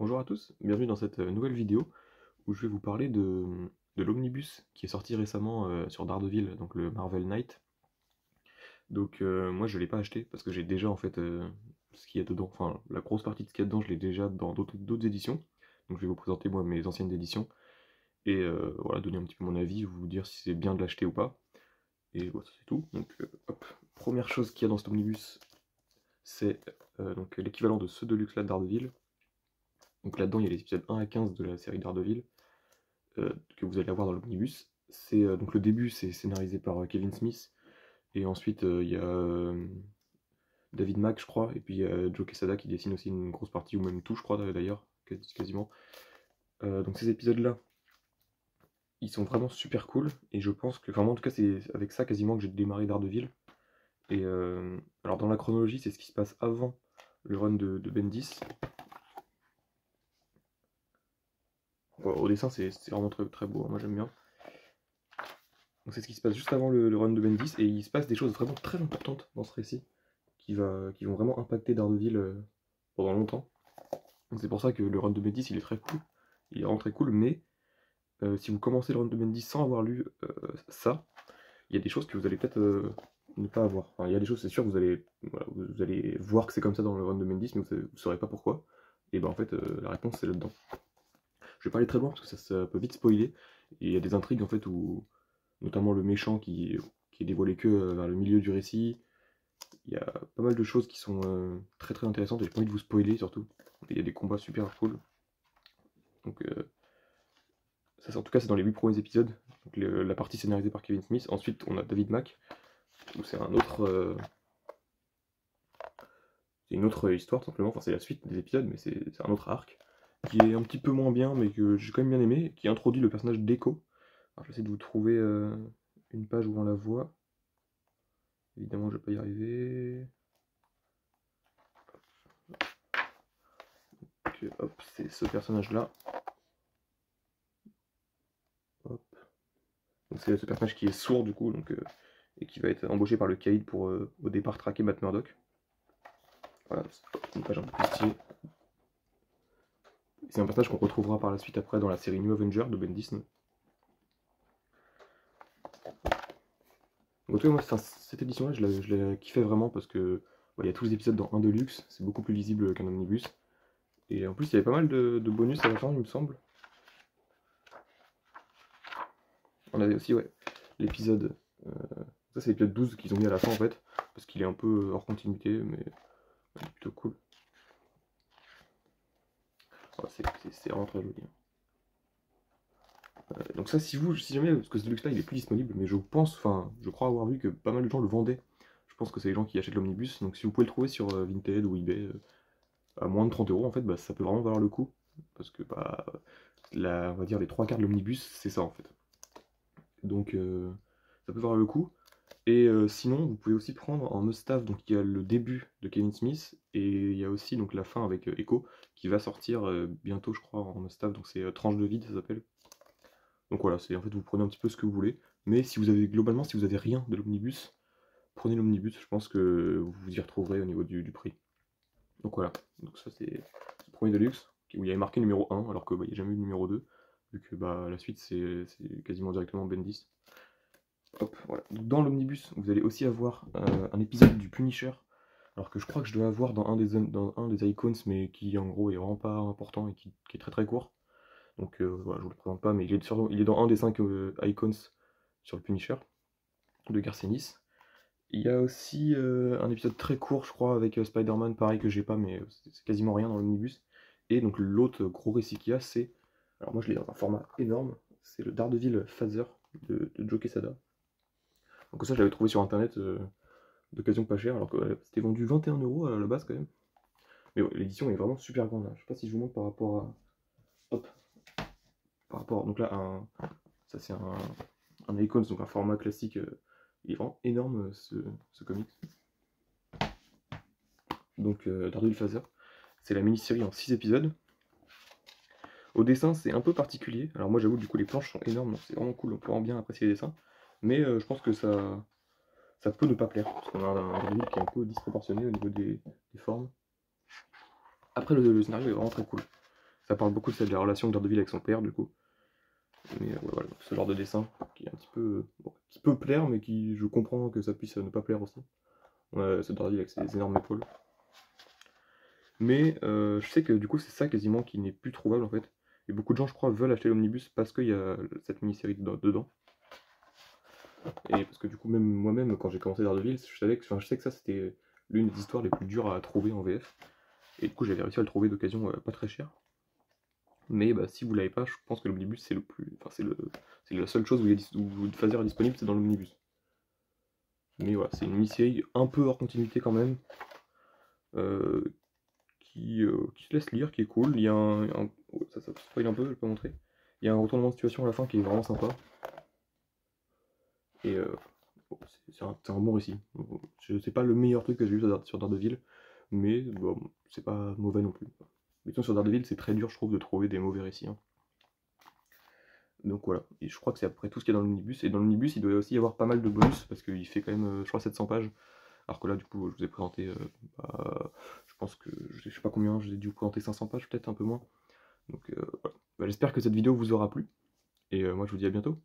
Bonjour à tous, bienvenue dans cette nouvelle vidéo où je vais vous parler de l'Omnibus qui est sorti récemment sur Daredevil, donc le Marvel Knight. Donc moi je ne l'ai pas acheté parce que j'ai déjà en fait ce qu'il y a dedans, enfin la grosse partie de ce qu'il y a dedans je l'ai déjà dans d'autres éditions. Donc je vais vous présenter moi mes anciennes éditions et voilà, donner un petit peu mon avis, vous dire si c'est bien de l'acheter ou pas. Et voilà, c'est tout. Donc hop, première chose qu'il y a dans cet Omnibus, c'est donc l'équivalent de ceux de luxe là de Daredevil. Donc là-dedans il y a les épisodes 1 à 15 de la série Daredevil. Que vous allez avoir dans l'omnibus. C'est donc le début, c'est scénarisé par Kevin Smith, et ensuite il y a David Mack, je crois, et puis il y a Joe Quesada qui dessine aussi une grosse partie, ou même tout, je crois d'ailleurs, quasiment. Donc ces épisodes-là, ils sont vraiment super cool, et je pense que, enfin moi en tout cas c'est avec ça quasiment que j'ai démarré Daredevil. Et alors dans la chronologie, c'est ce qui se passe avant le run de Bendis. Au dessin, c'est vraiment très, très beau, hein, moi j'aime bien. Donc c'est ce qui se passe juste avant le run de Bendis, et il se passe des choses vraiment très importantes dans ce récit, qui vont vraiment impacter Daredevil pendant longtemps. Donc c'est pour ça que le run de Bendis il est très cool, il est vraiment très cool, mais si vous commencez le run de Bendis sans avoir lu ça, il y a des choses que vous allez peut-être ne pas avoir. Enfin, il y a des choses, c'est sûr, voilà, vous allez voir que c'est comme ça dans le run de Bendis, mais vous ne saurez pas pourquoi. Et ben en fait, la réponse c'est là-dedans. Je vais pas aller très loin parce que ça peut vite spoiler, et il y a des intrigues en fait où, notamment le méchant qui est dévoilé que vers le milieu du récit. Il y a pas mal de choses qui sont très très intéressantes et j'ai pas envie de vous spoiler surtout. Il y a des combats super cool. Donc ça en tout cas c'est dans les 8 premiers épisodes. Donc, la partie scénarisée par Kevin Smith. Ensuite on a David Mack, où c'est une autre histoire tout simplement. Enfin c'est la suite des épisodes mais c'est un autre arc. Qui est un petit peu moins bien mais que j'ai quand même bien aimé. Qui introduit le personnage d'Echo. Alors j'essaie de vous trouver une page où on la voit. Évidemment je vais pas y arriver. Donc, hop, c'est ce personnage là. Hop. Donc c'est ce personnage qui est sourd du coup, donc, et qui va être embauché par le Caïd pour au départ traquer Matt Murdock. Voilà, c'est une page un peu plus stylée. C'est un personnage qu'on retrouvera par la suite après dans la série New Avenger de Bendis. Donc en tout cas, moi, cette édition-là, je l'ai kiffé vraiment parce que il y a tous les épisodes dans un Deluxe, c'est beaucoup plus lisible qu'un omnibus. Et en plus, il y avait pas mal de bonus à la fin, il me semble. On avait aussi, ouais, l'épisode. Ça, c'est l'épisode 12 qu'ils ont mis à la fin en fait, parce qu'il est un peu hors continuité, mais plutôt cool. Ouais, c'est vraiment très joli. Donc ça, si jamais, parce que ce Deluxe là il est plus disponible, mais je pense, enfin, je crois avoir vu que pas mal de gens le vendaient. Je pense que c'est les gens qui achètent l'omnibus, donc si vous pouvez le trouver sur Vinted ou eBay à moins de 30 € en fait, bah, ça peut vraiment valoir le coup. Parce que bah, on va dire les 3 quarts de l'omnibus, c'est ça en fait. Donc ça peut valoir le coup. Et sinon, vous pouvez aussi prendre en must-have, donc il y a le début de Kevin Smith, et il y a aussi donc la fin avec Echo, qui va sortir bientôt je crois en must-have, donc c'est Tranche de vide ça s'appelle. Donc voilà, c'est en fait vous prenez un petit peu ce que vous voulez, mais si vous avez globalement si vous avez rien de l'omnibus, prenez l'omnibus, je pense que vous vous y retrouverez au niveau du prix. Donc voilà, donc ça c'est le premier Deluxe, où il y avait marqué numéro 1, alors qu'il n'y a jamais eu de numéro 2, vu que bah, la suite c'est quasiment directement Bendis. Hop, voilà. Donc, dans l'omnibus, vous allez aussi avoir un épisode du Punisher, alors que je crois que je dois avoir dans un des icons, mais qui en gros est vraiment pas important et qui est très très court. Donc voilà, je vous le présente pas, mais il est dans un des 5 icons sur le Punisher de Garcenis. Il y a aussi un épisode très court, je crois, avec Spider-Man, pareil que j'ai pas, mais c'est quasiment rien dans l'omnibus. Et donc l'autre gros récit qu'il y a, c'est, alors moi je l'ai dans un format énorme, c'est le Daredevil Phaser de Joe Quesada. Donc ça je l'avais trouvé sur internet d'occasion pas cher, alors que c'était vendu 21 € à la base quand même. Mais ouais, l'édition est vraiment super grande, hein. Je sais pas si je vous montre par rapport à... Hop. Par rapport... Donc là, ça c'est un Icons, donc un format classique. Il est vraiment énorme ce comics. Donc Daredevil Phaser. C'est la mini-série en 6 épisodes. Au dessin, c'est un peu particulier. Alors moi j'avoue, du coup les planches sont énormes, donc c'est vraiment cool, on peut vraiment bien apprécier les dessins. Mais je pense que ça peut ne pas plaire, parce qu'on a un Daredevil qui est un peu disproportionné au niveau des formes. Après le scénario est vraiment très cool. Ça parle beaucoup de la relation de Daredevil avec son père, du coup. Mais ouais, voilà, donc ce genre de dessin qui est un petit peu. Bon, qui peut plaire, mais qui je comprends que ça puisse ne pas plaire aussi. Ce Daredevil avec ses énormes épaules. Mais je sais que du coup, c'est ça quasiment qui n'est plus trouvable en fait. Et beaucoup de gens, je crois, veulent acheter l'omnibus parce qu'il y a cette mini-série dedans. Et parce que du coup, même moi-même, quand j'ai commencé Daredevil, je sais que ça c'était l'une des histoires les plus dures à trouver en VF. Et du coup, j'avais réussi à le trouver d'occasion pas très cher. Mais bah, si vous l'avez pas, je pense que l'omnibus c'est le plus. Enfin, c'est la seule chose où où Phaser est disponible, c'est dans l'omnibus. Mais voilà, c'est une mini-série un peu hors continuité quand même. euh, qui se laisse lire, qui est cool. Il y a ça spoil un peu, je vais pas montrer. Il y a un retournement de situation à la fin qui est vraiment sympa. Et bon, c'est un bon récit. C'est pas le meilleur truc que j'ai vu sur Daredevil, mais bon, c'est pas mauvais non plus. Mais sur Daredevil, c'est très dur, je trouve, de trouver des mauvais récits, hein. Donc voilà, et je crois que c'est après tout ce qu'il y a dans l'omnibus. Et dans l'omnibus, il doit aussi y avoir pas mal de bonus, parce qu'il fait quand même, je crois, 700 pages. Alors que là, du coup, je vous ai présenté, je pense que, je sais pas combien, je vous ai dû vous présenter 500 pages, peut-être un peu moins. Donc voilà. Bah, j'espère que cette vidéo vous aura plu, et moi je vous dis à bientôt.